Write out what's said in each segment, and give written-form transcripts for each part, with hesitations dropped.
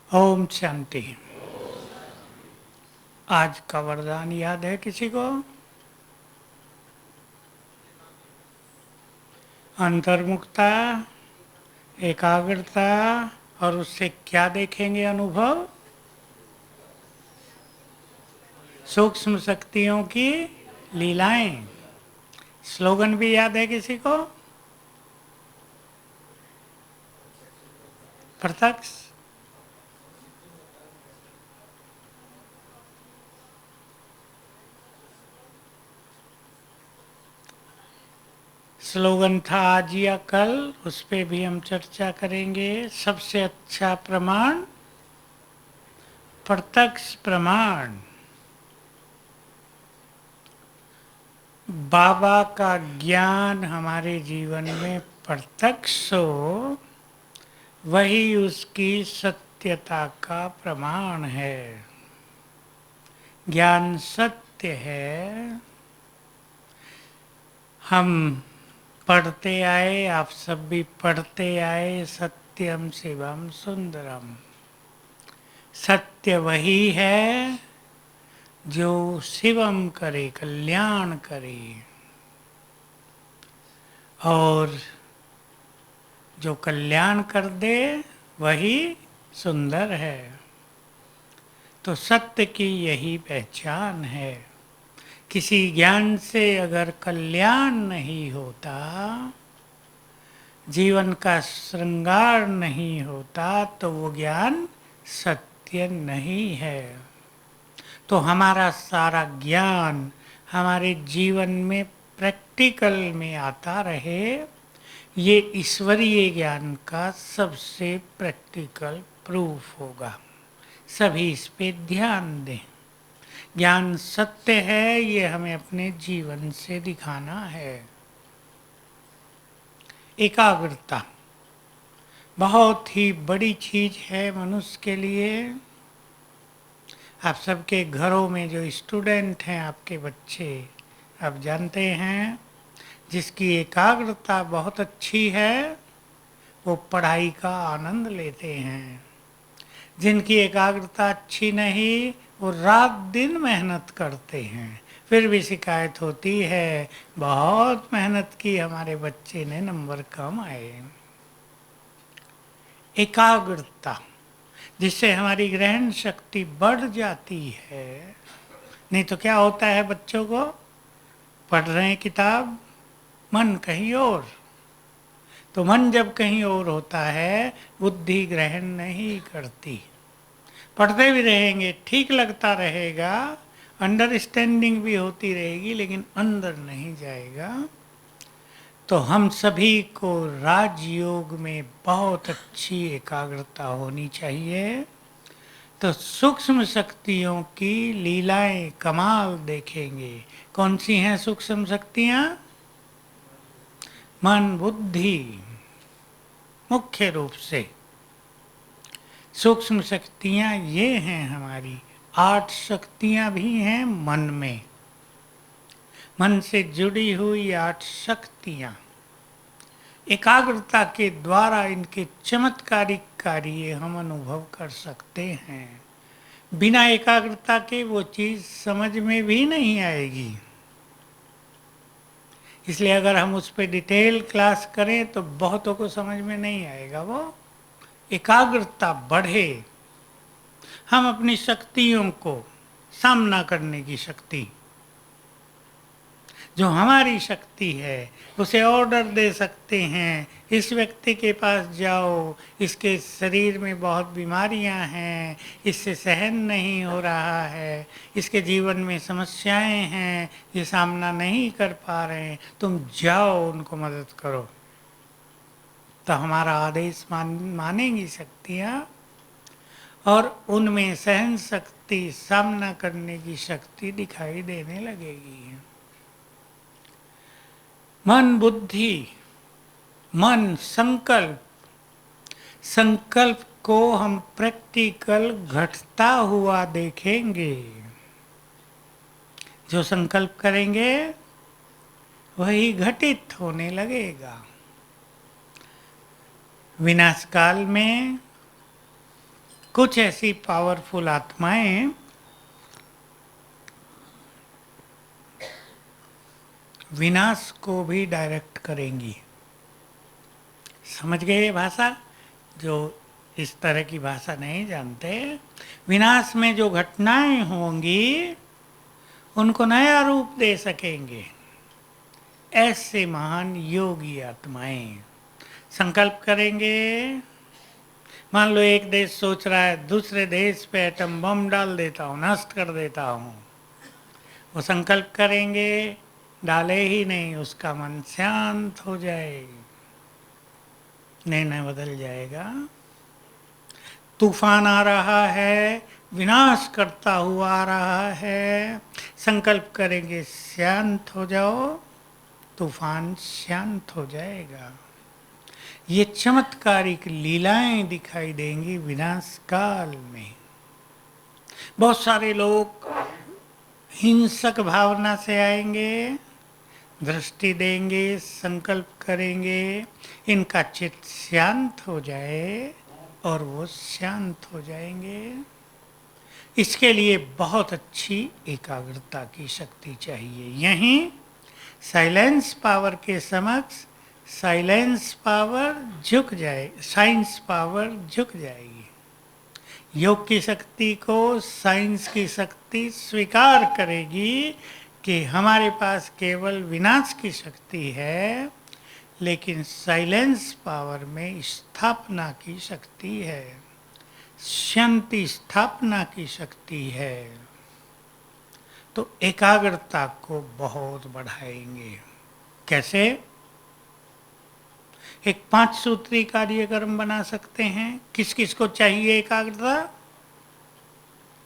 ओम शांति। आज का वरदान याद है किसी को? अंतर्मुखता, एकाग्रता और उससे क्या देखेंगे अनुभव? सूक्ष्म शक्तियों की लीलाएं। स्लोगन भी याद है किसी को? प्रत्यक्ष, स्लोगन था आज या कल, उस पे भी हम चर्चा करेंगे। सबसे अच्छा प्रमाण प्रत्यक्ष प्रमाण। बाबा का ज्ञान हमारे जीवन में प्रत्यक्ष हो, वही उसकी सत्यता का प्रमाण है। ज्ञान सत्य है। हम पढ़ते आए, आप सब भी पढ़ते आए, सत्यम शिवम सुंदरम। सत्य वही है जो शिवम करे, कल्याण करे, और जो कल्याण कर दे वही सुंदर है। तो सत्य की यही पहचान है। किसी ज्ञान से अगर कल्याण नहीं होता, जीवन का श्रृंगार नहीं होता, तो वो ज्ञान सत्य नहीं है। तो हमारा सारा ज्ञान हमारे जीवन में प्रैक्टिकल में आता रहे, ये ईश्वरीय ज्ञान का सबसे प्रैक्टिकल प्रूफ होगा। सभी इस पे ध्यान दें। ज्ञान सत्य है, ये हमें अपने जीवन से दिखाना है। एकाग्रता बहुत ही बड़ी चीज है मनुष्य के लिए। आप सबके घरों में जो स्टूडेंट हैं, आपके बच्चे, आप जानते हैं, जिसकी एकाग्रता बहुत अच्छी है वो पढ़ाई का आनंद लेते हैं। जिनकी एकाग्रता अच्छी नहीं, वो रात दिन मेहनत करते हैं, फिर भी शिकायत होती है बहुत मेहनत की, हमारे बच्चे ने नंबर कम आए। एकाग्रता जिससे हमारी ग्रहण शक्ति बढ़ जाती है। नहीं तो क्या होता है, बच्चों को पढ़ रहे हैं किताब, मन कहीं और। तो मन जब कहीं और होता है, बुद्धि ग्रहण नहीं करती। पढ़ते भी रहेंगे, ठीक लगता रहेगा, अंडरस्टैंडिंग भी होती रहेगी, लेकिन अंदर नहीं जाएगा। तो हम सभी को राजयोग में बहुत अच्छी एकाग्रता होनी चाहिए। तो सूक्ष्म शक्तियों की लीलाएं कमाल देखेंगे। कौन सी हैं सूक्ष्म शक्तियां? मन बुद्धि, मुख्य रूप से सूक्ष्म शक्तियां ये हैं हमारी। 8 शक्तियां भी हैं मन में। मन से जुड़ी हुई 8 शक्तियां एकाग्रता के द्वारा इनके चमत्कारिक कार्य हम अनुभव कर सकते हैं। बिना एकाग्रता के वो चीज समझ में भी नहीं आएगी। इसलिए अगर हम उस पर डिटेल क्लास करें तो बहुतों को समझ में नहीं आएगा। वो एकाग्रता बढ़े, हम अपनी शक्तियों को सामना करने की शक्ति, जो हमारी शक्ति है, उसे ऑर्डर दे सकते हैं, इस व्यक्ति के पास जाओ, इसके शरीर में बहुत बीमारियां हैं, इससे सहन नहीं हो रहा है, इसके जीवन में समस्याएं हैं, ये सामना नहीं कर पा रहे हैं, तुम जाओ उनको मदद करो। तो हमारा आदेश मानेंगी शक्तियाँ, और उनमें सहन शक्ति, सामना करने की शक्ति दिखाई देने लगेगी। मन बुद्धि, मन संकल्प, संकल्प को हम प्रैक्टिकल घटता हुआ देखेंगे। जो संकल्प करेंगे वही घटित होने लगेगा। विनाश काल में कुछ ऐसी पावरफुल आत्माएं विनाश को भी डायरेक्ट करेंगी। समझ गए ये भाषा? जो इस तरह की भाषा नहीं जानते, विनाश में जो घटनाएं होंगी उनको नया रूप दे सकेंगे ऐसे महान योगी आत्माएं संकल्प करेंगे। मान लो एक देश सोच रहा है दूसरे देश पे एटम बम डाल देता हूँ, नष्ट कर देता हूँ, वो संकल्प करेंगे, डाले ही नहीं, उसका मन शांत हो जाए, निर्णय बदल जाएगा। तूफान आ रहा है, विनाश करता हुआ आ रहा है, संकल्प करेंगे शांत हो जाओ, तूफान शांत हो जाएगा। ये चमत्कारिक लीलाएं दिखाई देंगी विनाश काल में। बहुत सारे लोग हिंसक भावना से आएंगे, दृष्टि देंगे, संकल्प करेंगे, इनका चित्त शांत हो जाए और वो शांत हो जाएंगे। इसके लिए बहुत अच्छी एकाग्रता की शक्ति चाहिए। यहीं साइलेंस पावर के समक्ष साइलेंस पावर झुक जाए, साइंस पावर झुक जाएगी। योग की शक्ति को साइंस की शक्ति स्वीकार करेगी कि हमारे पास केवल विनाश की शक्ति है, लेकिन साइलेंस पावर में स्थापना की शक्ति है, शांति स्थापना की शक्ति है। तो एकाग्रता को बहुत बढ़ाएंगे। कैसे? एक 5 सूत्री कार्यक्रम बना सकते हैं। किस किस को चाहिए एकाग्रता?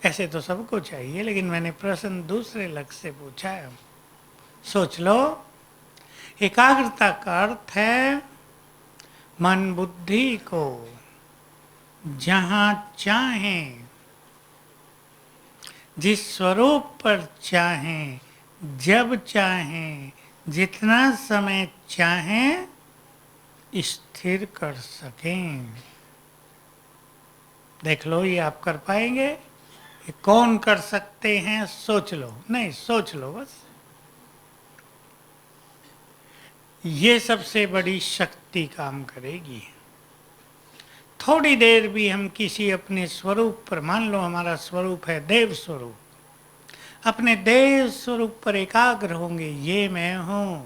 ऐसे तो सबको चाहिए, लेकिन मैंने प्रश्न दूसरे लक्ष्य से पूछा है। सोच लो, एकाग्रता का अर्थ है मन बुद्धि को जहां चाहें, जिस स्वरूप पर चाहें, जब चाहें, जितना समय चाहें स्थिर कर सकें। देख लो, ये आप कर पाएंगे? ये कौन कर सकते हैं? सोच लो। नहीं, सोच लो बस। ये सबसे बड़ी शक्ति काम करेगी। थोड़ी देर भी हम किसी अपने स्वरूप पर, मान लो हमारा स्वरूप है देव स्वरूप, अपने देव स्वरूप पर एकाग्र होंगे, ये मैं हूं,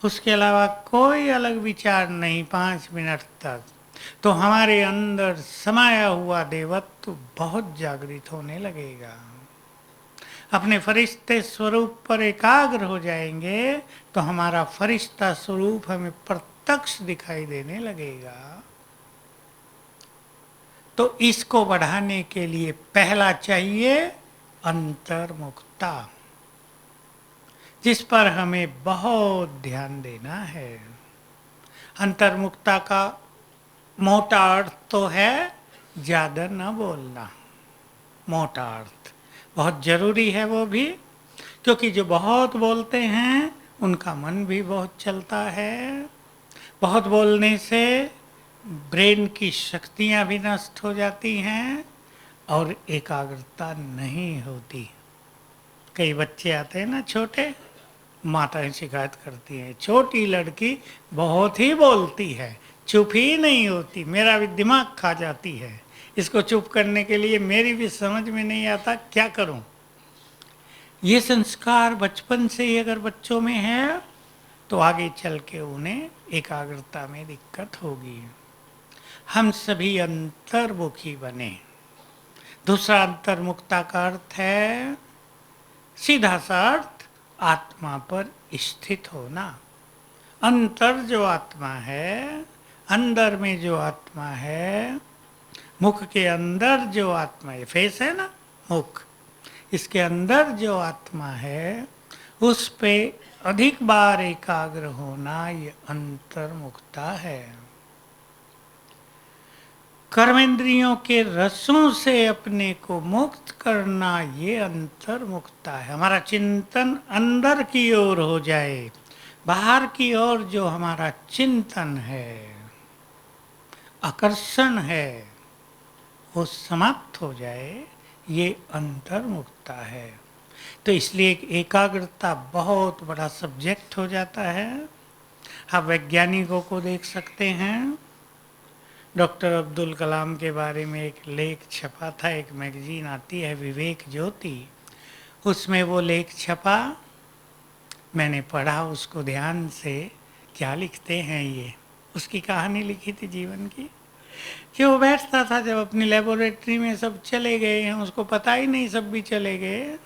उसके अलावा कोई अलग विचार नहीं 5 मिनट तक, तो हमारे अंदर समाया हुआ देवत्व बहुत जागृत होने लगेगा। अपने फरिश्ते स्वरूप पर एकाग्र हो जाएंगे तो हमारा फरिश्ता स्वरूप हमें प्रत्यक्ष दिखाई देने लगेगा। तो इसको बढ़ाने के लिए पहला चाहिए अंतर्मुखता, जिस पर हमें बहुत ध्यान देना है। अंतर्मुखता का मोटा अर्थ तो है ज़्यादा न बोलना। मोटा अर्थ बहुत ज़रूरी है वो भी, क्योंकि जो बहुत बोलते हैं उनका मन भी बहुत चलता है। बहुत बोलने से ब्रेन की शक्तियाँ भी नष्ट हो जाती हैं और एकाग्रता नहीं होती। कई बच्चे आते हैं ना छोटे, माताएं शिकायत करती हैं, छोटी लड़की बहुत ही बोलती है, चुप ही नहीं होती, मेरा भी दिमाग खा जाती है। इसको चुप करने के लिए मेरी भी समझ में नहीं आता क्या करूं। ये संस्कार बचपन से ही अगर बच्चों में है तो आगे चल के उन्हें एकाग्रता में दिक्कत होगी। हम सभी अंतर्मुखी बने। दूसरा अंतर्मुखता का अर्थ है सीधा सा अर्थ आत्मा पर स्थित होना। अंतर जो आत्मा है, अंदर में जो आत्मा है, मुख के अंदर जो आत्मा है, फेस है ना मुख, इसके अंदर जो आत्मा है उस पे अधिक बार एकाग्र होना, ये अंतर्मुखता है। कर्मेंद्रियों के रसों से अपने को मुक्त करना, ये अंतर्मुखता है। हमारा चिंतन अंदर की ओर हो जाए, बाहर की ओर जो हमारा चिंतन है, आकर्षण है, वो समाप्त हो जाए, ये अंतर्मुखता है। तो इसलिए एकाग्रता बहुत बड़ा सब्जेक्ट हो जाता है। आप वैज्ञानिकों को देख सकते हैं। डॉक्टर अब्दुल कलाम के बारे में एक लेख छपा था, एक मैगजीन आती है विवेक ज्योति, उसमें वो लेख छपा। मैंने पढ़ा उसको ध्यान से, क्या लिखते हैं ये। उसकी कहानी लिखी थी जीवन की, कि वो बैठता था जब अपनी लेबोरेटरी में सब चले गए हैं, उसको पता ही नहीं सब भी चले गए,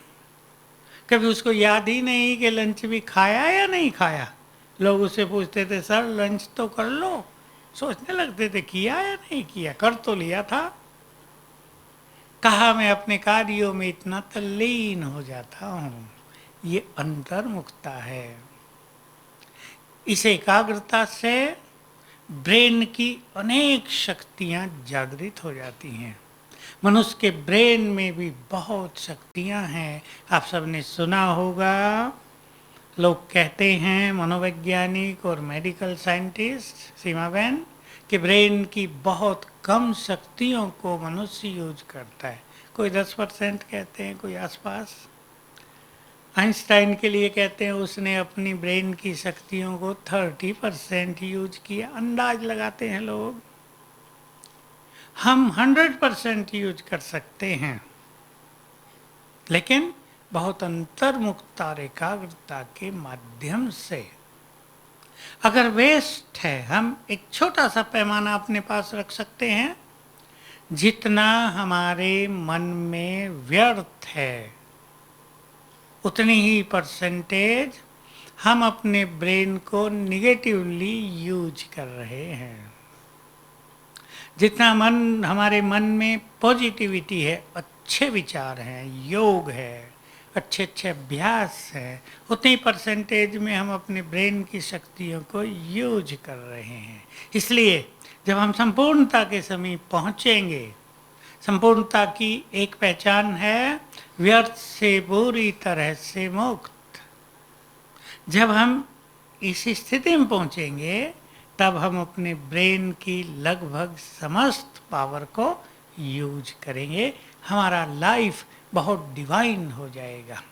कभी उसको याद ही नहीं कि लंच भी खाया या नहीं खाया। लोग उससे पूछते थे, सर लंच तो कर लो, सोचने लगते थे किया या नहीं किया, कर तो लिया था। कहा मैं अपने कार्यों में इतना तल्लीन हो जाता हूँ। ये अंतर्मुखता है। इस एकाग्रता से ब्रेन की अनेक शक्तियाँ जागृत हो जाती हैं। मनुष्य के ब्रेन में भी बहुत शक्तियाँ हैं। आप सबने सुना होगा, लोग कहते हैं, मनोवैज्ञानिक और मेडिकल साइंटिस्ट सीमा बहन, कि ब्रेन की बहुत कम शक्तियों को मनुष्य यूज करता है। कोई 10% कहते हैं, कोई आसपास। आइंस्टाइन के लिए कहते हैं उसने अपनी ब्रेन की शक्तियों को 30% यूज किया। अंदाज लगाते हैं लोग। हम 100% यूज कर सकते हैं, लेकिन बहुत अंतर्मुखता और एकाग्रता के माध्यम से। अगर वेस्ट है, हम एक छोटा सा पैमाना अपने पास रख सकते हैं, जितना हमारे मन में व्यर्थ है उतनी ही परसेंटेज हम अपने ब्रेन को निगेटिवली यूज कर रहे हैं। जितना मन हमारे मन में पॉजिटिविटी है, अच्छे विचार हैं, योग है, अच्छे अच्छे अभ्यास है, उतनी परसेंटेज में हम अपने ब्रेन की शक्तियों को यूज कर रहे हैं। इसलिए जब हम संपूर्णता के समीप पहुंचेंगे, संपूर्णता की एक पहचान है व्यर्थ से पूरी तरह से मुक्त। जब हम इस स्थिति में पहुंचेंगे, तब हम अपने ब्रेन की लगभग समस्त पावर को यूज करेंगे। हमारा लाइफ बहुत डिवाइन हो जाएगा।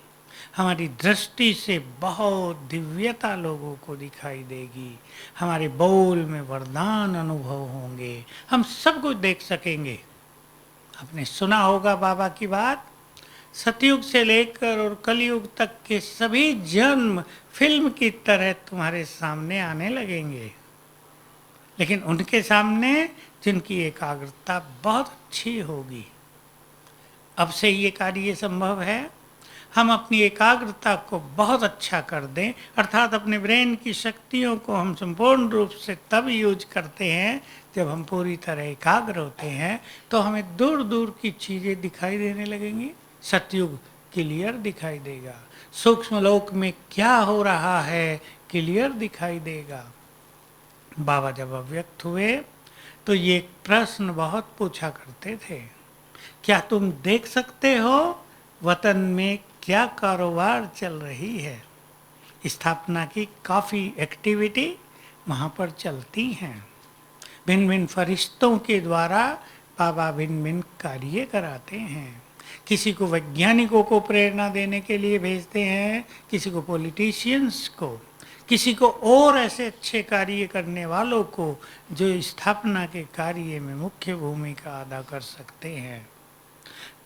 हमारी दृष्टि से बहुत दिव्यता लोगों को दिखाई देगी। हमारे बोल में वरदान अनुभव होंगे। हम सब कुछ देख सकेंगे। आपने सुना होगा बाबा की बात, सतयुग से लेकर और कलयुग तक के सभी जन्म फिल्म की तरह तुम्हारे सामने आने लगेंगे, लेकिन उनके सामने जिनकी एकाग्रता बहुत अच्छी होगी। अब से ये कार्य संभव है। हम अपनी एकाग्रता को बहुत अच्छा कर दें, अर्थात अपने ब्रेन की शक्तियों को हम संपूर्ण रूप से तब यूज करते हैं जब हम पूरी तरह एकाग्र होते हैं, तो हमें दूर दूर की चीज़ें दिखाई देने लगेंगी। सतयुग क्लियर दिखाई देगा। सूक्ष्म लोक में क्या हो रहा है क्लियर दिखाई देगा। बाबा जब अव्यक्त हुए तो ये प्रश्न बहुत पूछा करते थे, क्या तुम देख सकते हो वतन में क्या कारोबार चल रही है। स्थापना की काफ़ी एक्टिविटी वहाँ पर चलती हैं। भिन्न भिन्न फरिश्तों के द्वारा बाबा भिन्न भिन्न कार्य कराते हैं। किसी को वैज्ञानिकों को प्रेरणा देने के लिए भेजते हैं, किसी को पॉलिटिशियंस को, किसी को और ऐसे अच्छे कार्य करने वालों को जो स्थापना के कार्य में मुख्य भूमिका अदा कर सकते हैं।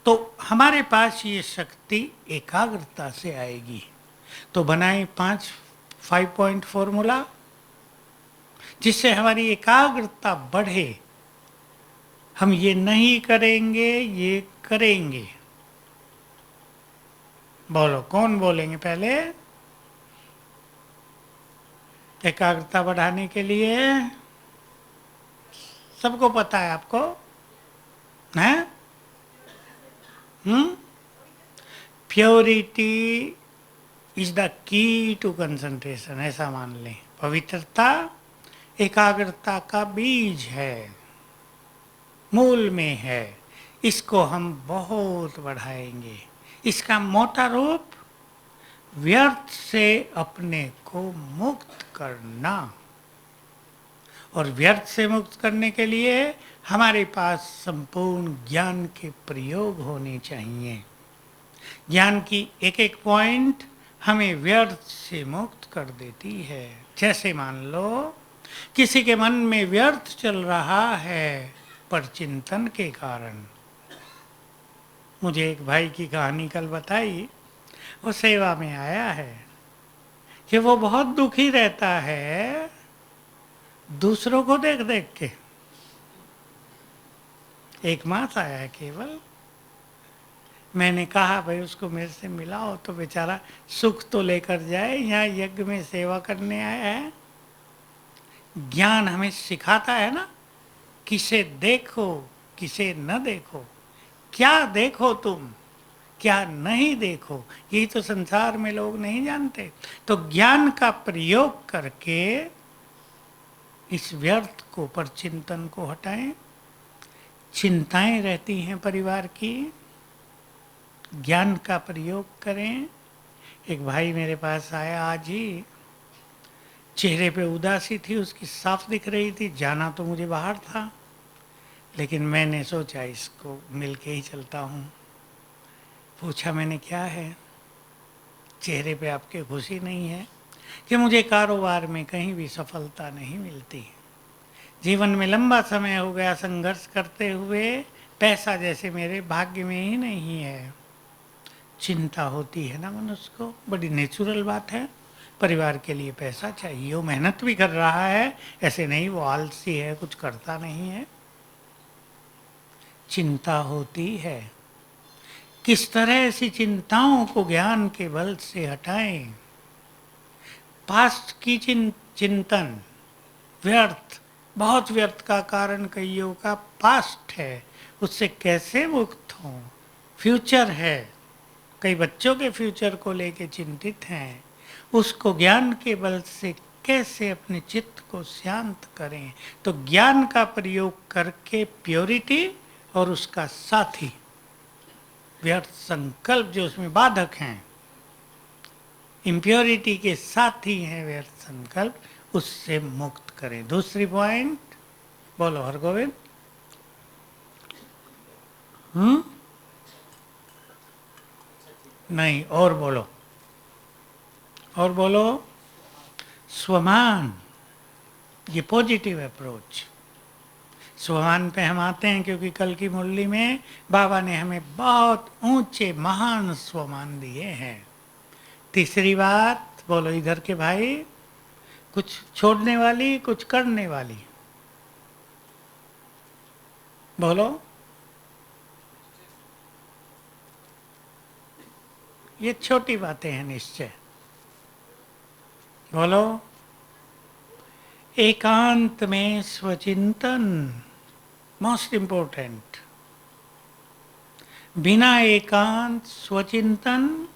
तो हमारे पास ये शक्ति एकाग्रता से आएगी। तो बनाए 5 पॉइंट फॉर्मूला, जिससे हमारी एकाग्रता बढ़े। हम ये नहीं करेंगे, ये करेंगे। बोलो, कौन बोलेंगे पहले? एकाग्रता बढ़ाने के लिए सबको पता है, आपको है? Purity is the key to concentration, ऐसा मान लें। पवित्रता एकाग्रता का बीज है, मूल में है। इसको हम बहुत बढ़ाएंगे। इसका मोटा रूप व्यर्थ से अपने को मुक्त करना। और व्यर्थ से मुक्त करने के लिए हमारे पास संपूर्ण ज्ञान के प्रयोग होने चाहिए। ज्ञान की एक एक पॉइंट हमें व्यर्थ से मुक्त कर देती है। जैसे मान लो किसी के मन में व्यर्थ चल रहा है पर चिंतन के कारण। मुझे एक भाई की कहानी कल बताई, वो सेवा में आया है कि वो बहुत दुखी रहता है दूसरों को देख देख के। एक मास आया है केवल। मैंने कहा भाई उसको मेरे से मिलाओ तो बेचारा सुख तो लेकर जाए, यहाँ यज्ञ में सेवा करने आया है। ज्ञान हमें सिखाता है ना, किसे देखो किसे न देखो, क्या देखो तुम क्या नहीं देखो, यही तो संसार में लोग नहीं जानते। तो ज्ञान का प्रयोग करके इस व्यर्थ को पर चिंतन को हटाएं। चिंताएं रहती हैं परिवार की, ज्ञान का प्रयोग करें। एक भाई मेरे पास आया आज ही, चेहरे पे उदासी थी उसकी साफ दिख रही थी। जाना तो मुझे बाहर था, लेकिन मैंने सोचा इसको मिल के ही चलता हूँ। पूछा मैंने क्या है, चेहरे पे आपके खुशी नहीं है? कि मुझे कारोबार में कहीं भी सफलता नहीं मिलती, जीवन में लंबा समय हो गया संघर्ष करते हुए, पैसा जैसे मेरे भाग्य में ही नहीं है। चिंता होती है ना मनुष्य को, बड़ी नेचुरल बात है। परिवार के लिए पैसा चाहिए, वो मेहनत भी कर रहा है, ऐसे नहीं वो आलसी है कुछ करता नहीं है। चिंता होती है। किस तरह ऐसी चिंताओं को ज्ञान के बल से हटाएं। पास्ट की चिंतन व्यर्थ, बहुत व्यर्थ का कारण कईयों का पास्ट है, उससे कैसे मुक्त हों। फ्यूचर है, कई बच्चों के फ्यूचर को लेके चिंतित हैं, उसको ज्ञान के बल से कैसे अपने चित्त को शांत करें। तो ज्ञान का प्रयोग करके प्योरिटी और उसका साथी व्यर्थ संकल्प जो उसमें बाधक हैं, इम्प्योरिटी के साथी हैं व्यर्थ संकल्प, उससे मुक्त करें। दूसरी पॉइंट बोलो हरगोविंद। नहीं, और बोलो, और बोलो। स्वमान, ये पॉजिटिव अप्रोच। स्वमान पे हम आते हैं क्योंकि कल की मुरली में बाबा ने हमें बहुत ऊंचे महान स्वमान दिए हैं। तीसरी बात बोलो इधर के भाई, कुछ छोड़ने वाली कुछ करने वाली, बोलो। ये छोटी बातें हैं निश्चय, बोलो। एकांत में स्वचिंतन मोस्ट इंपॉर्टेंट। बिना एकांत स्वचिंतन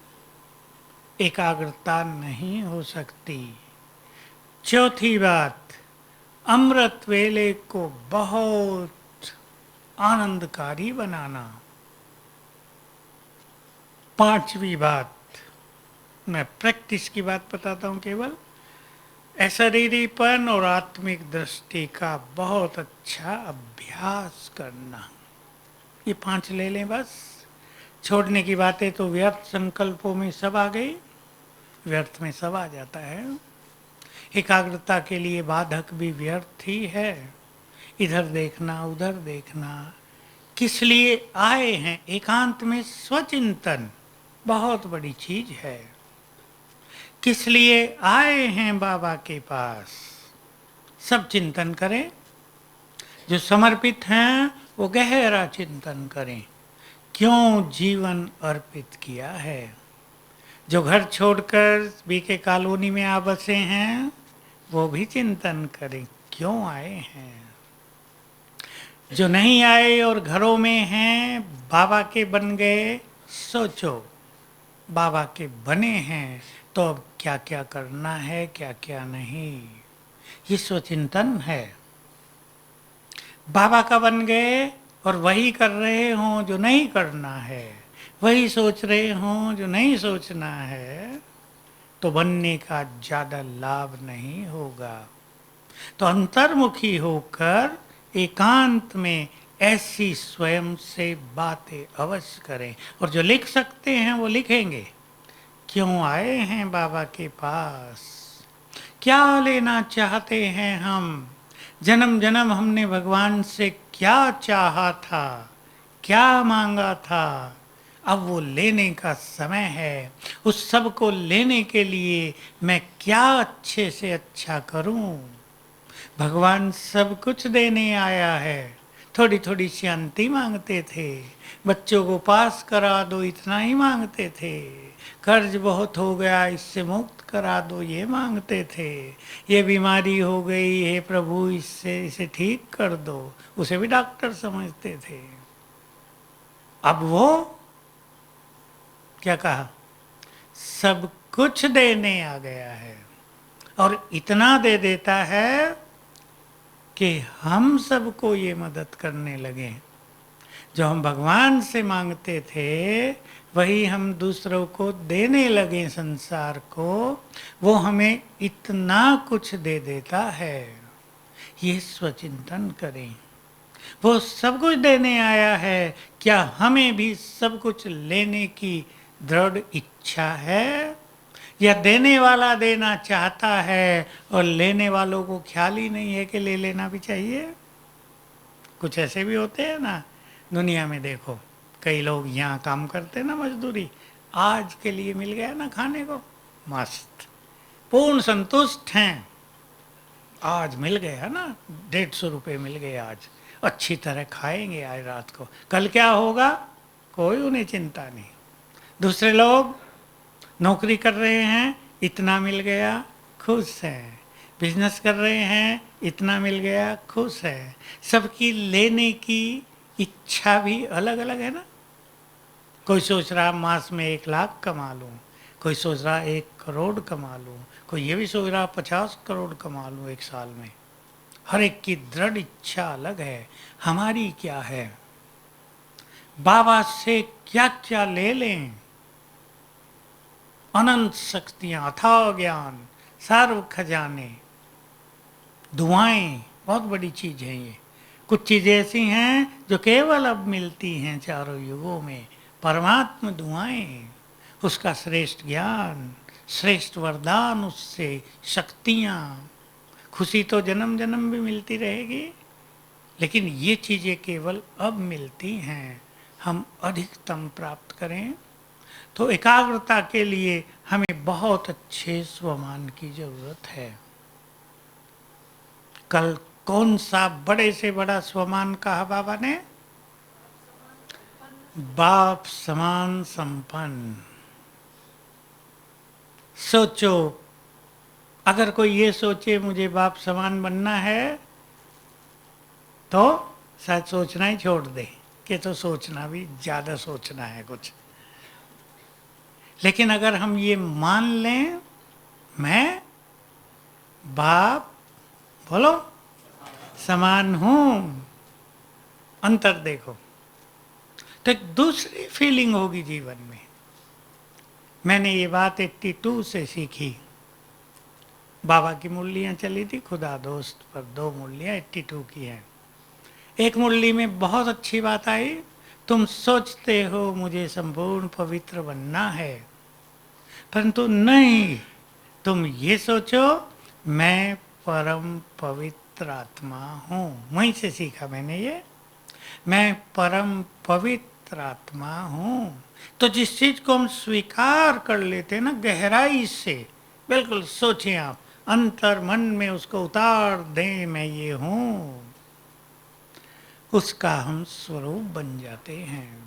एकाग्रता नहीं हो सकती। चौथी बात, अमृत वेले को बहुत आनंदकारी बनाना। पांचवी बात, मैं प्रैक्टिस की बात बताता हूं केवल, अशरीरीपन और आत्मिक दृष्टि का बहुत अच्छा अभ्यास करना। ये 5 ले लें बस। छोड़ने की बातें तो व्यर्थ संकल्पों में सब आ गई, व्यर्थ में सब आ जाता है। एकाग्रता के लिए बाधक भी व्यर्थ ही है, इधर देखना उधर देखना। किस लिए आए हैं? एकांत में स्वचिंतन बहुत बड़ी चीज है। किस लिए आए हैं बाबा के पास? सब चिंतन करें। जो समर्पित हैं वो गहरा चिंतन करें, क्यों जीवन अर्पित किया है। जो घर छोड़कर बीके कॉलोनी में आ बसे हैं वो भी चिंतन करें, क्यों आए हैं। जो नहीं आए और घरों में हैं, बाबा के बन गए, सोचो बाबा के बने हैं तो अब क्या क्या करना है क्या क्या नहीं, ये स्वचिंतन है। बाबा का बन गए और वही कर रहे हों जो नहीं करना है, वही सोच रहे हों जो नहीं सोचना है, तो बनने का ज़्यादा लाभ नहीं होगा। तो अंतर्मुखी होकर एकांत में ऐसी स्वयं से बातें अवश्य करें। और जो लिख सकते हैं वो लिखेंगे, क्यों आए हैं बाबा के पास, क्या लेना चाहते हैं हम, जन्म जन्म हमने भगवान से क्या चाहा था, क्या मांगा था, अब वो लेने का समय है। उस सब को लेने के लिए मैं क्या अच्छे से अच्छा करूं। भगवान सब कुछ देने आया है। थोड़ी थोड़ी शांति मांगते थे, बच्चों को पास करा दो इतना ही मांगते थे, कर्ज बहुत हो गया इससे मुक्त करा दो ये मांगते थे, ये बीमारी हो गई हे प्रभु इससे इसे ठीक कर दो, उसे भी डॉक्टर समझते थे। अब वो क्या कहा, सब कुछ देने आ गया है और इतना दे देता है कि हम सबको ये मदद करने लगे। जो हम भगवान से मांगते थे वही हम दूसरों को देने लगे, संसार को, वो हमें इतना कुछ दे देता है। ये स्वचिंतन करें। वो सब कुछ देने आया है, क्या हमें भी सब कुछ लेने की दृढ़ इच्छा है, या देने वाला देना चाहता है और लेने वालों को ख्याल ही नहीं है कि ले लेना भी चाहिए। कुछ ऐसे भी होते हैं ना दुनिया में। देखो कई लोग यहाँ काम करते ना मजदूरी, आज के लिए मिल गया ना खाने को, मस्त पूर्ण संतुष्ट हैं, आज मिल गया ना 150 रुपये मिल गए, आज अच्छी तरह खाएंगे आज रात को, कल क्या होगा कोई उन्हें चिंता नहीं। दूसरे लोग नौकरी कर रहे हैं, इतना मिल गया खुश है, बिजनेस कर रहे हैं इतना मिल गया खुश है। सबकी लेने की इच्छा भी अलग अलग है ना। कोई सोच रहा मास में 1 लाख कमा लूँ, कोई सोच रहा 1 करोड़ कमा लूँ, कोई ये भी सोच रहा 50 करोड़ कमा लूँ एक साल में। हर एक की दृढ़ इच्छा अलग है। हमारी क्या है, बाबा से क्या क्या ले लें, अनंत शक्तियां, अथाह ज्ञान, सर्व खजाने, दुआएं बहुत बड़ी चीज है ये। कुछ चीजें ऐसी हैं जो केवल अब मिलती हैं चारों युगों में, परमात्मा दुआएं, उसका श्रेष्ठ ज्ञान, श्रेष्ठ वरदान, उससे शक्तियां, खुशी तो जन्म जन्म भी मिलती रहेगी, लेकिन ये चीजें केवल अब मिलती हैं। हम अधिकतम प्राप्त करें तो एकाग्रता के लिए हमें बहुत अच्छे स्वमान की जरूरत है। कल कौन सा बड़े से बड़ा स्वमान कहा बाबा ने, बाप समान संपन्न। सोचो, अगर कोई ये सोचे मुझे बाप समान बनना है तो शायद सोचना ही छोड़ दे, कि तो सोचना भी ज्यादा सोचना है कुछ। लेकिन अगर हम ये मान लें मैं बाप बोलो समान हूं, अंतर देखो, तो एक दूसरी फीलिंग होगी जीवन में। मैंने ये बात 82 से सीखी। बाबा की मुरलियां चली थी खुदा दोस्त पर, 2 मुरलियां 82 की हैं। एक मुरली में बहुत अच्छी बात आई, तुम सोचते हो मुझे संपूर्ण पवित्र बनना है, परंतु नहीं, तुम ये सोचो मैं परम पवित्र आत्मा हूं। वहीं से सीखा मैंने ये, मैं परम पवित्र आत्मा हूं। तो जिस चीज को हम स्वीकार कर लेते हैं ना गहराई से, बिल्कुल सोचें आप, अंतर मन में उसको उतार दें मैं ये हूं, उसका हम स्वरूप बन जाते हैं।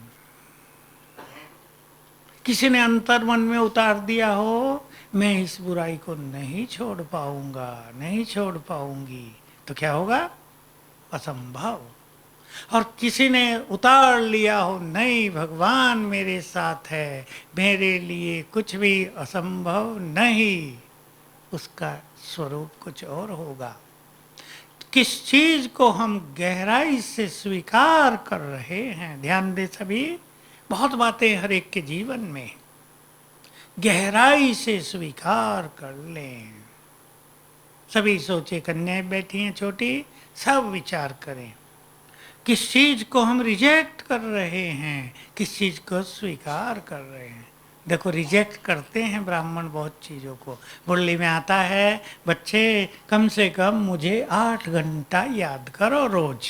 किसी ने अंतर मन में उतार दिया हो मैं इस बुराई को नहीं छोड़ पाऊंगा, नहीं छोड़ पाऊंगी, तो क्या होगा, असंभव। और किसी ने उतार लिया हो नहीं भगवान मेरे साथ है, मेरे लिए कुछ भी असंभव नहीं, उसका स्वरूप कुछ और होगा। किस चीज को हम गहराई से स्वीकार कर रहे हैं, ध्यान दे सभी, बहुत बातें हर एक के जीवन में गहराई से स्वीकार कर लें। सभी सोचे कन्याएं बैठी हैं छोटी, सब विचार करें किस चीज को हम रिजेक्ट कर रहे हैं, किस चीज को स्वीकार कर रहे हैं। देखो रिजेक्ट करते हैं ब्राह्मण बहुत चीजों को। मुरली में आता है, बच्चे कम से कम मुझे 8 घंटा याद करो रोज।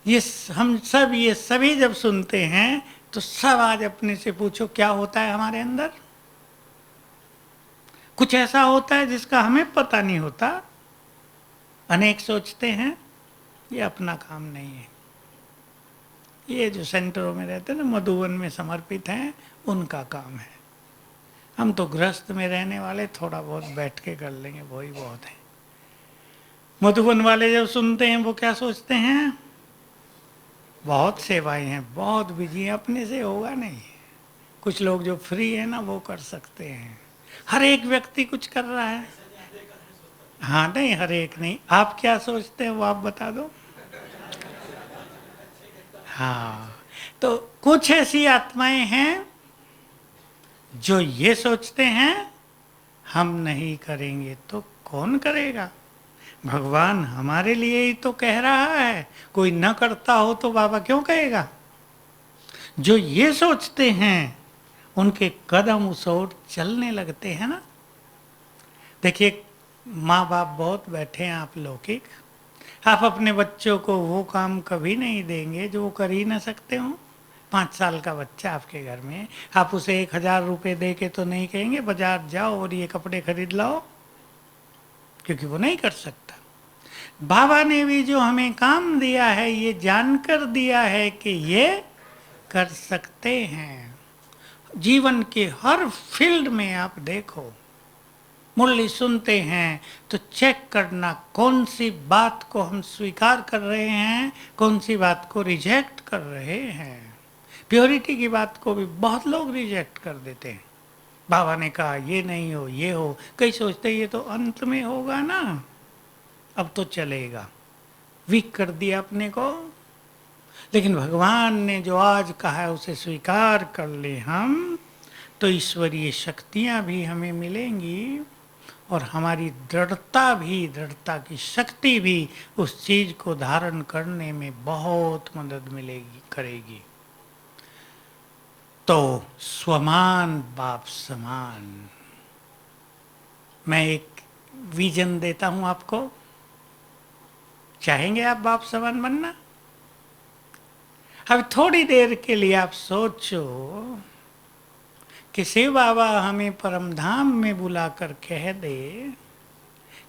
ये हम सब ये सभी जब सुनते हैं तो सब आज अपने से पूछो क्या होता है हमारे अंदर। कुछ ऐसा होता है जिसका हमें पता नहीं होता। अनेक सोचते हैं ये अपना काम नहीं है। ये जो सेंटरों में रहते हैं ना, मधुबन में समर्पित हैं, उनका काम है। हम तो गृहस्थ में रहने वाले थोड़ा बहुत बैठ के कर लेंगे, वही बहुत है। मधुबन वाले जब सुनते हैं वो क्या सोचते हैं, बहुत सेवाएं हैं, बहुत बिजी हैं, अपने से होगा नहीं। कुछ लोग जो फ्री है ना वो कर सकते हैं। हर एक व्यक्ति कुछ कर रहा है। हाँ नहीं, हर एक नहीं। आप क्या सोचते हैं वो आप बता दो। हाँ, तो कुछ ऐसी आत्माएं हैं जो ये सोचते हैं हम नहीं करेंगे तो कौन करेगा। भगवान हमारे लिए ही तो कह रहा है, कोई न करता हो तो बाबा क्यों कहेगा। जो ये सोचते हैं उनके कदम उस ओर चलने लगते हैं ना। देखिए माँ बाप बहुत बैठे हैं आप लौकिक, आप अपने बच्चों को वो काम कभी नहीं देंगे जो वो कर ही ना सकते हो। 5 साल का बच्चा आपके घर में, आप उसे 1000 रुपये दे के तो नहीं कहेंगे बाजार जाओ और ये कपड़े खरीद लाओ, क्योंकि वो नहीं कर सकता। बाबा ने भी जो हमें काम दिया है ये जानकर दिया है कि ये कर सकते हैं। जीवन के हर फील्ड में आप देखो, मुरली सुनते हैं तो चेक करना कौन सी बात को हम स्वीकार कर रहे हैं, कौन सी बात को रिजेक्ट कर रहे हैं। प्योरिटी की बात को भी बहुत लोग रिजेक्ट कर देते हैं। बाबा ने कहा ये नहीं हो ये हो, कई सोचते ये तो अंत में होगा ना, अब तो चलेगा, वीक कर दिया अपने को। लेकिन भगवान ने जो आज कहा है उसे स्वीकार कर ले हम, तो ईश्वरीय शक्तियां भी हमें मिलेंगी और हमारी दृढ़ता भी, दृढ़ता की शक्ति भी उस चीज को धारण करने में बहुत मदद मिलेगी, करेगी। तो स्वमान बाप समान। मैं एक विजन देता हूं आपको, चाहेंगे आप बाप समान बनना। अब थोड़ी देर के लिए आप सोचो कि शिव बाबा हमें परम धाम में बुलाकर कह दे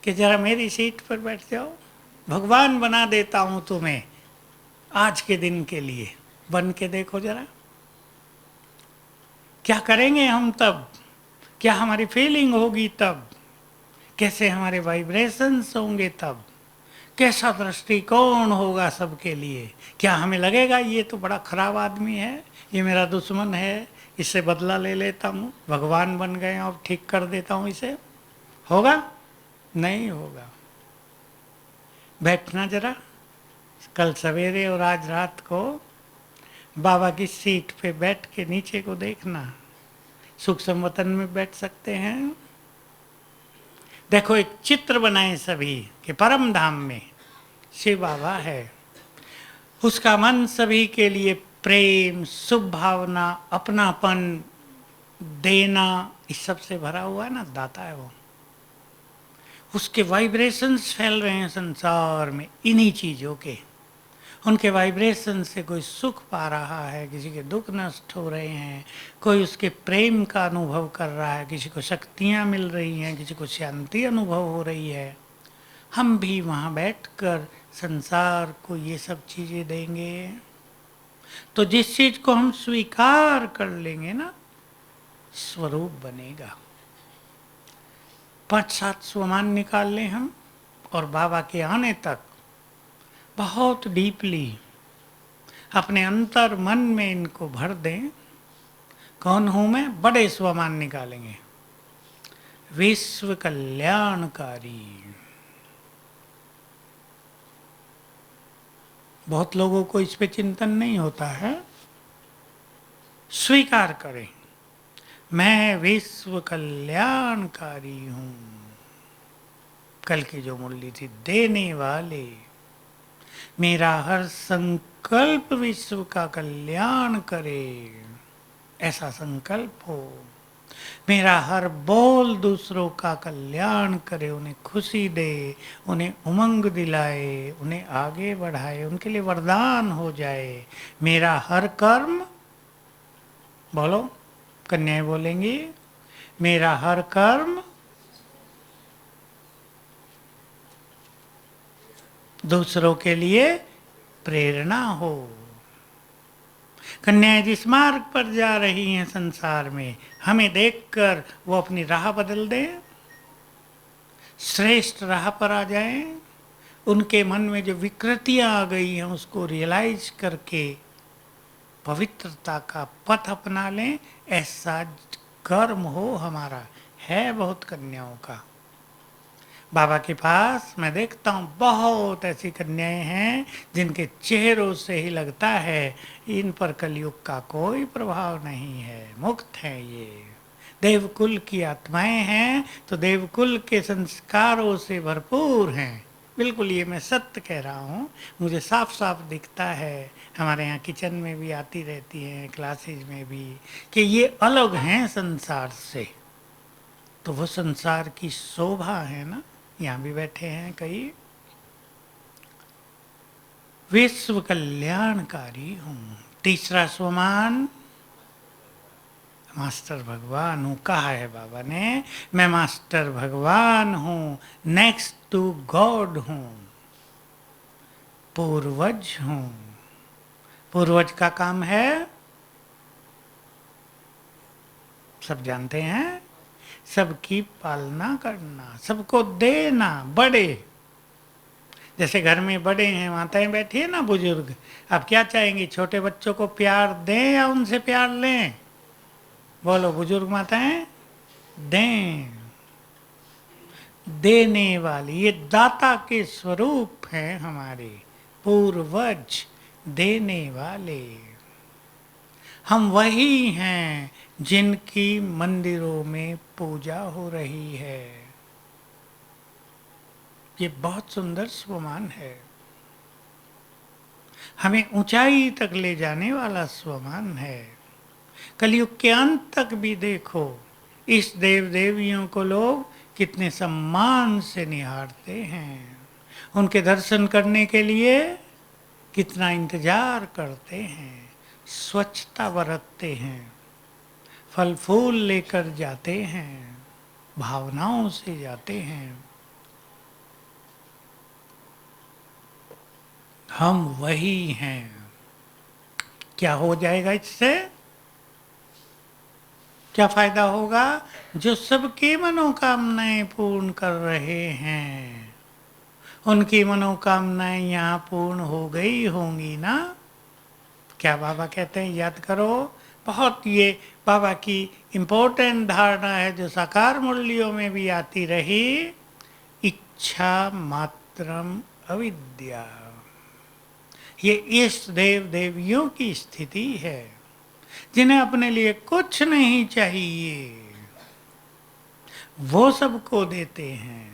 कि जरा मेरी सीट पर बैठ जाओ, भगवान बना देता हूं तुम्हें आज के दिन के लिए, बन के देखो जरा। क्या करेंगे हम तब, क्या हमारी फीलिंग होगी तब, कैसे हमारे वाइब्रेशंस होंगे तब, कैसा दृष्टिकोण होगा सबके लिए। क्या हमें लगेगा ये तो बड़ा खराब आदमी है, ये मेरा दुश्मन है, इससे बदला ले लेता हूँ, भगवान बन गए अब ठीक कर देता हूँ इसे, होगा? नहीं होगा। बैठना जरा, कल सवेरे और आज रात को बाबा की सीट पे बैठ के नीचे को देखना। सूक्ष्म वतन में बैठ सकते हैं। देखो एक चित्र बनाए सभी कि परम धाम में शिव बाबा है, उसका मन सभी के लिए प्रेम, शुभ भावना, अपनापन, देना, इस सब से भरा हुआ है ना, दाता है वो। उसके वाइब्रेशंस फैल रहे हैं संसार में इन्हीं चीजों के। उनके वाइब्रेशन से कोई सुख पा रहा है, किसी के दुख नष्ट हो रहे हैं, कोई उसके प्रेम का अनुभव कर रहा है, किसी को शक्तियाँ मिल रही हैं, किसी को शांति अनुभव हो रही है। हम भी वहाँ बैठकर संसार को ये सब चीज़ें देंगे। तो जिस चीज़ को हम स्वीकार कर लेंगे ना, स्वरूप बनेगा। 5-7 स्वमान निकाल लें हम और बाबा के आने तक बहुत डीपली अपने अंतर मन में इनको भर दें। कौन हूं मैं? बड़े स्वमान निकालेंगे, विश्व कल्याणकारी। बहुत लोगों को इस पे चिंतन नहीं होता है। स्वीकार करें, मैं विश्व कल्याणकारी हूं। कल की जो मुरली थी, देने वाले, मेरा हर संकल्प विश्व का कल्याण करे, ऐसा संकल्प हो। मेरा हर बोल दूसरों का कल्याण करे, उन्हें खुशी दे, उन्हें उमंग दिलाए, उन्हें आगे बढ़ाए, उनके लिए वरदान हो जाए। मेरा हर कर्म, बोलो, कन्याएं बोलेंगी, मेरा हर कर्म दूसरों के लिए प्रेरणा हो। कन्याएं जिस मार्ग पर जा रही हैं संसार में, हमें देखकर वो अपनी राह बदल दें, श्रेष्ठ राह पर आ जाएं, उनके मन में जो विकृतियां आ गई हैं उसको रियलाइज करके पवित्रता का पथ अपना लें। ऐसा कर्म हो हमारा। है बहुत कन्याओं का बाबा के पास, मैं देखता हूँ बहुत ऐसी कन्याएं हैं जिनके चेहरों से ही लगता है इन पर कलयुग का कोई प्रभाव नहीं है, मुक्त हैं ये, देवकुल की आत्माएं हैं, तो देवकुल के संस्कारों से भरपूर हैं। बिल्कुल, ये मैं सत्य कह रहा हूँ, मुझे साफ साफ दिखता है। हमारे यहाँ किचन में भी आती रहती हैं, क्लासेज में भी, कि ये अलग हैं संसार से। तो वो संसार की शोभा है ना। यहाँ भी बैठे हैं कई। विश्व कल्याणकारी हूँ। तीसरा स्वमान, मास्टर भगवान हूँ। कहा है बाबा ने, मैं मास्टर भगवान हूँ, नेक्स्ट टू गॉड हूँ, पूर्वज हूँ। पूर्वज का काम है, सब जानते हैं, सबकी पालना करना, सबको देना। बड़े, जैसे घर में बड़े हैं, माताएं बैठी है ना, बुजुर्ग, अब क्या चाहेंगी, छोटे बच्चों को प्यार दें या उनसे प्यार लें? बोलो बुजुर्ग माताएं, दें। देने वाली, ये दाता के स्वरूप हैं हमारे पूर्वज, देने वाले। हम वही हैं जिनकी मंदिरों में पूजा हो रही है। ये बहुत सुंदर स्वमान है, हमें ऊंचाई तक ले जाने वाला स्वमान है। कलयुग के अंत तक भी देखो, इस देव देवियों को लोग कितने सम्मान से निहारते हैं, उनके दर्शन करने के लिए कितना इंतजार करते हैं, स्वच्छता बरतते हैं, फल फूल लेकर जाते हैं, भावनाओं से जाते हैं। हम वही हैं। क्या हो जाएगा इससे? क्या फायदा होगा? जो सबकी मनोकामनाएं पूर्ण कर रहे हैं, उनकी मनोकामनाएं यहाँ पूर्ण हो गई होंगी ना। क्या बाबा कहते हैं, याद करो, बहुत ये बाबा की इम्पोर्टेंट धारणा है जो साकार मुरलियों में भी आती रही, इच्छा मात्रम अविद्या। ये इष्ट देव देवियों की स्थिति है जिन्हें अपने लिए कुछ नहीं चाहिए, वो सबको देते हैं।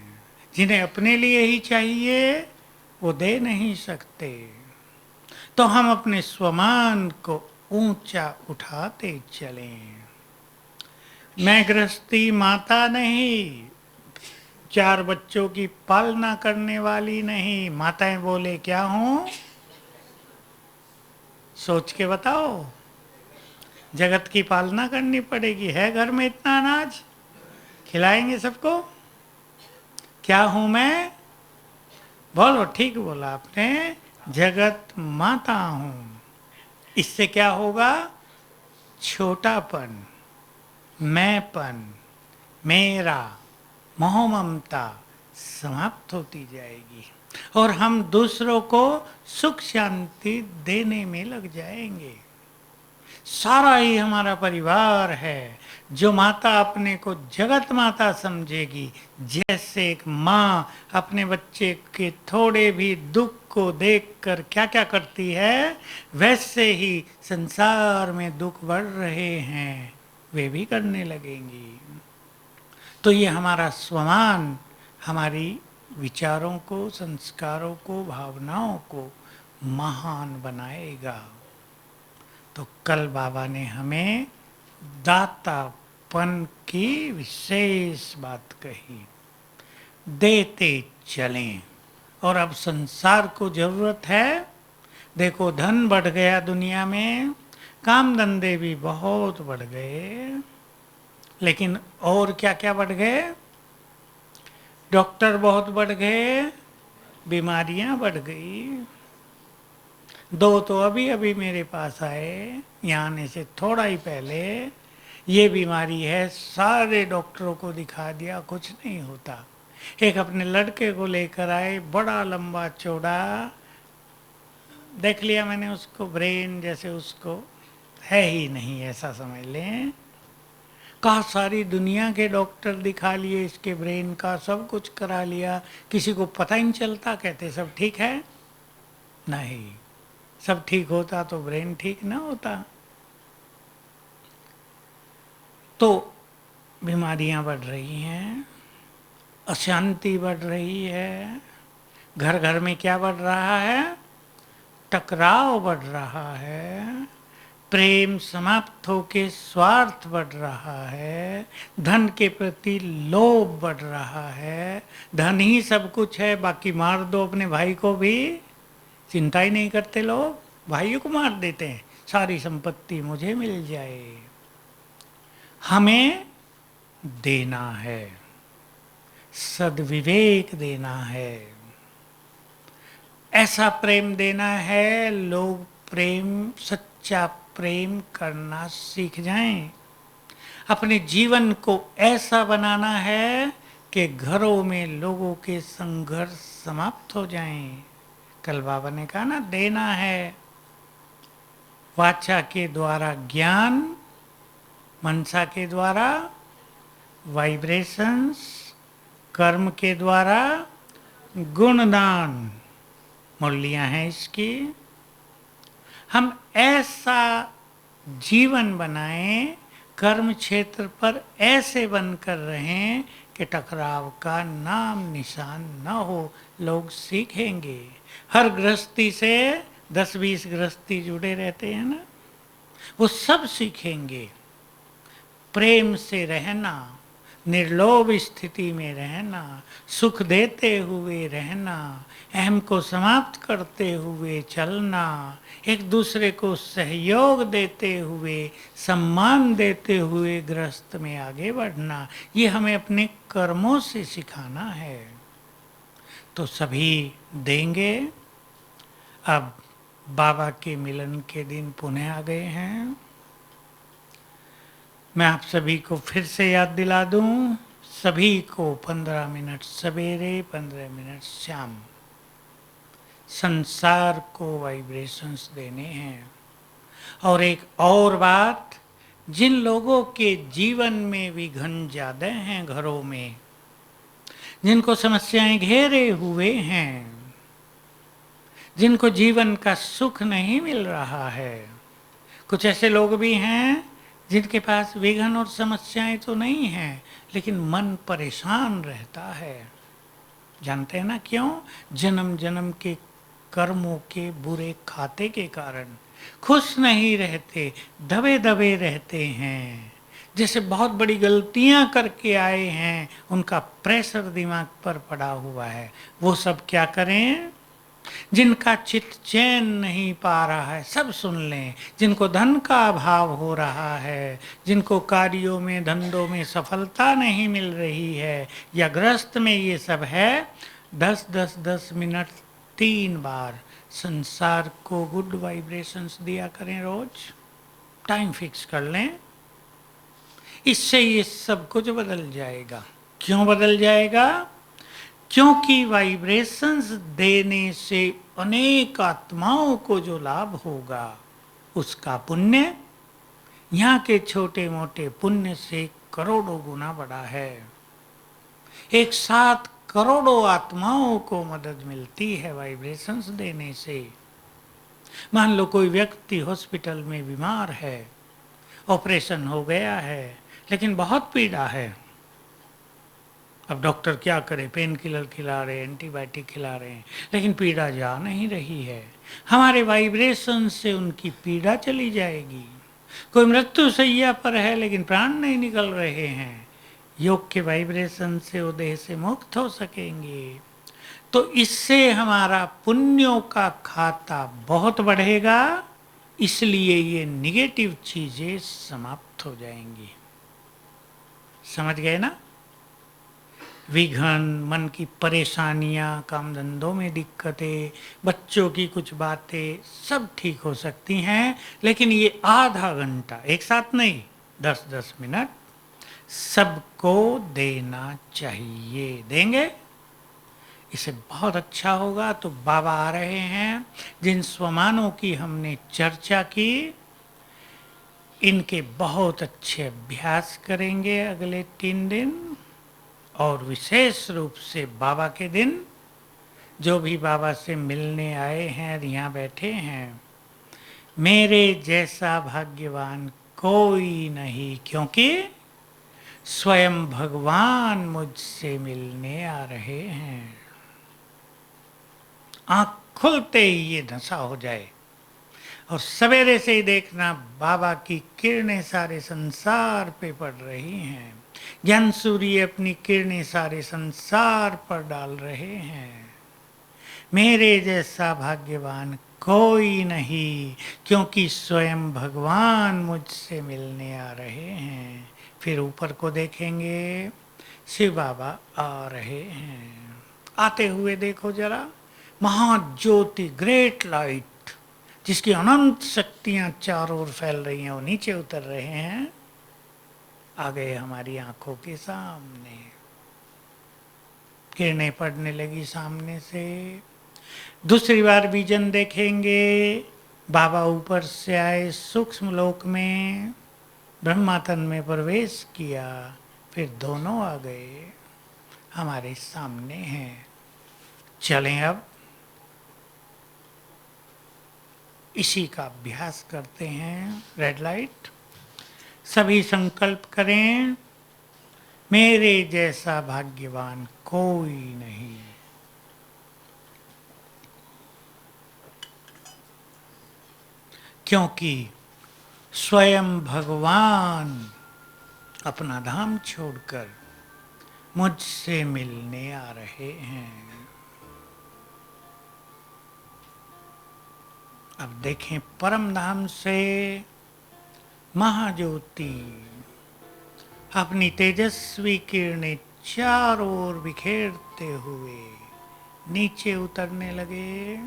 जिन्हें अपने लिए ही चाहिए वो दे नहीं सकते। तो हम अपने स्वमान को ऊंचा उठाते चलें। मैं गृहस्थी माता नहीं, 4 बच्चों की पालना करने वाली नहीं। माताएं बोले क्या हूं? सोच के बताओ। जगत की पालना करनी पड़ेगी, है घर में इतना अनाज, खिलाएंगे सबको। क्या हूं मैं? बोलो, ठीक बोला आपने, जगत माता हूं। इससे क्या होगा? छोटापन, मैंपन, मेरा, मोह ममता समाप्त होती जाएगी और हम दूसरों को सुख शांति देने में लग जाएंगे। सारा ही हमारा परिवार है। जो माता अपने को जगत माता समझेगी, जैसे एक माँ अपने बच्चे के थोड़े भी दुख को देखकर क्या क्या करती है, वैसे ही संसार में दुख बढ़ रहे हैं वे भी करने लगेंगी। तो ये हमारा स्वमान, हमारी विचारों को, संस्कारों को, भावनाओं को महान बनाएगा। तो कल बाबा ने हमें दातापन की विशेष बात कही, देते चलें। और अब संसार को जरूरत है, देखो धन बढ़ गया दुनिया में, काम धंधे भी बहुत बढ़ गए, लेकिन और क्या क्या बढ़ गए? डॉक्टर बहुत बढ़ गए, बीमारियां बढ़ गई। दो तो अभी अभी मेरे पास आए, यहाँ आने से थोड़ा ही पहले, ये बीमारी है, सारे डॉक्टरों को दिखा दिया, कुछ नहीं होता। एक अपने लड़के को लेकर आए, बड़ा लंबा चौड़ा, देख लिया मैंने उसको, ब्रेन जैसे उसको है ही नहीं, ऐसा समझ लें। कहा सारी दुनिया के डॉक्टर दिखा लिए, इसके ब्रेन का सब कुछ करा लिया, किसी को पता ही नहीं चलता, कहते सब ठीक है। नहीं, सब ठीक होता तो ब्रेन ठीक ना होता। तो बीमारियां बढ़ रही हैं, अशांति बढ़ रही है, घर घर में क्या बढ़ रहा है? टकराव बढ़ रहा है, प्रेम समाप्त होके स्वार्थ बढ़ रहा है, धन के प्रति लोभ बढ़ रहा है। धन ही सब कुछ है, बाकी मार दो अपने भाई को भी, चिंता ही नहीं करते लोग, भाइयों को मार देते हैं, सारी संपत्ति मुझे मिल जाए। हमें देना है, सद्विवेक देना है, ऐसा प्रेम देना है, लोग प्रेम, सच्चा प्रेम करना सीख जाएं। अपने जीवन को ऐसा बनाना है कि घरों में लोगों के संघर्ष समाप्त हो जाएं। कल बाबा ने कहा ना, देना है, वाचा के द्वारा ज्ञान, मनसा के द्वारा वाइब्रेशंस, कर्म के द्वारा गुणदान, मूल्यां हैं इसकी। हम ऐसा जीवन बनाएं, कर्म क्षेत्र पर ऐसे बनकर रहें कि टकराव का नाम निशान न हो। लोग सीखेंगे, हर गृहस्थी से 10-20 गृहस्थी जुड़े रहते हैं ना, वो सब सीखेंगे प्रेम से रहना, निर्लोभ स्थिति में रहना, सुख देते हुए रहना, अहम को समाप्त करते हुए चलना, एक दूसरे को सहयोग देते हुए, सम्मान देते हुए गृहस्थ में आगे बढ़ना। ये हमें अपने कर्मों से सिखाना है। तो सभी देंगे। अब बाबा के मिलन के दिन पुनः आ गए हैं। मैं आप सभी को फिर से याद दिला दूं, सभी को 15 मिनट सवेरे, 15 मिनट शाम संसार को वाइब्रेशंस देने हैं। और एक और बात, जिन लोगों के जीवन में विघ्न ज्यादा हैं, घरों में जिनको समस्याएं घेरे हुए हैं, जिनको जीवन का सुख नहीं मिल रहा है, कुछ ऐसे लोग भी हैं जिनके पास विघ्न और समस्याएं तो नहीं हैं, लेकिन मन परेशान रहता है। जानते हैं ना क्यों? जन्म जन्म के कर्मों के बुरे खाते के कारण खुश नहीं रहते, दबे दबे रहते हैं, जैसे बहुत बड़ी गलतियां करके आए हैं, उनका प्रेशर दिमाग पर पड़ा हुआ है। वो सब क्या करें? जिनका चित्त चैन नहीं पा रहा है, सब सुन लें। जिनको धन का अभाव हो रहा है, जिनको कार्यों में, धंधों में सफलता नहीं मिल रही है, या गृहस्थ में ये सब है, 10-10-10 मिनट 3 बार संसार को गुड वाइब्रेशंस दिया करें रोज। टाइम फिक्स कर लें, इससे ये सब कुछ बदल जाएगा। क्यों बदल जाएगा? क्योंकि वाइब्रेशंस देने से अनेक आत्माओं को जो लाभ होगा, उसका पुण्य यहाँ के छोटे मोटे पुण्य से करोड़ों गुना बड़ा है। एक साथ करोड़ों आत्माओं को मदद मिलती है वाइब्रेशंस देने से। मान लो कोई व्यक्ति हॉस्पिटल में बीमार है, ऑपरेशन हो गया है, लेकिन बहुत पीड़ा है, अब डॉक्टर क्या करे, पेन किलर खिला रहे हैं, एंटीबायोटिक खिला रहे हैं, लेकिन पीड़ा जा नहीं रही है। हमारे वाइब्रेशन से उनकी पीड़ा चली जाएगी। कोई मृत्यु शैया पर है लेकिन प्राण नहीं निकल रहे हैं, योग के वाइब्रेशन से वो देह से मुक्त हो सकेंगे। तो इससे हमारा पुण्यों का खाता बहुत बढ़ेगा, इसलिए ये निगेटिव चीजें समाप्त हो जाएंगी। समझ गए ना? विघन, मन की परेशानियां, काम धंधों में दिक्कतें, बच्चों की कुछ बातें सब ठीक हो सकती हैं, लेकिन ये आधा घंटा एक साथ नहीं, 10-10 मिनट सबको देना चाहिए। देंगे, इसे बहुत अच्छा होगा। तो बाबा आ रहे हैं, जिन स्वमानों की हमने चर्चा की, इनके बहुत अच्छे अभ्यास करेंगे अगले 3 दिन, और विशेष रूप से बाबा के दिन जो भी बाबा से मिलने आए हैं और यहाँ बैठे हैं, मेरे जैसा भाग्यवान कोई नहीं, क्योंकि स्वयं भगवान मुझसे मिलने आ रहे हैं। आंख खुलते ही ये धंसा हो जाए और सवेरे से ही देखना बाबा की किरणें सारे संसार पे पड़ रही हैं। ज्ञान सूर्य अपनी किरणें सारे संसार पर डाल रहे हैं। मेरे जैसा भाग्यवान कोई नहीं, क्योंकि स्वयं भगवान मुझसे मिलने आ रहे हैं। फिर ऊपर को देखेंगे, शिव बाबा आ रहे हैं। आते हुए देखो जरा, महाज्योति, ग्रेट लाइट, जिसकी अनंत शक्तियां चारों ओर फैल रही हैं, वो नीचे उतर रहे हैं, आ गए हमारी आंखों के सामने। किरणें पड़ने लगी सामने से। दूसरी बार विजन देखेंगे, बाबा ऊपर से आए, सूक्ष्म लोक में ब्रह्मातन में प्रवेश किया, फिर दोनों आ गए, हमारे सामने हैं। चलें अब इसी का अभ्यास करते हैं। रेड लाइट, सभी संकल्प करें, मेरे जैसा भाग्यवान कोई नहीं। क्योंकि स्वयं भगवान अपना धाम छोड़कर मुझसे मिलने आ रहे हैं। अब देखें, परम धाम से महाज्योति अपनी तेजस्वी किरणें चारों ओर बिखेरते हुए नीचे उतरने लगे।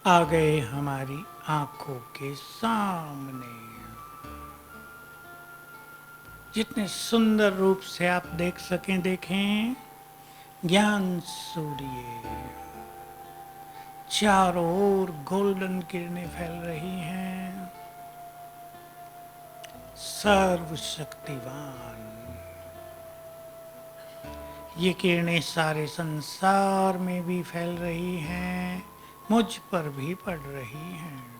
आ गए हमारी आंखों के सामने। जितने सुंदर रूप से आप देख सकें देखें। ज्ञान सूर्य, चारों ओर गोल्डन किरणें फैल रही हैं। सर्वशक्तिवान, ये किरणें सारे संसार में भी फैल रही हैं, मुझ पर भी पड़ रही हैं।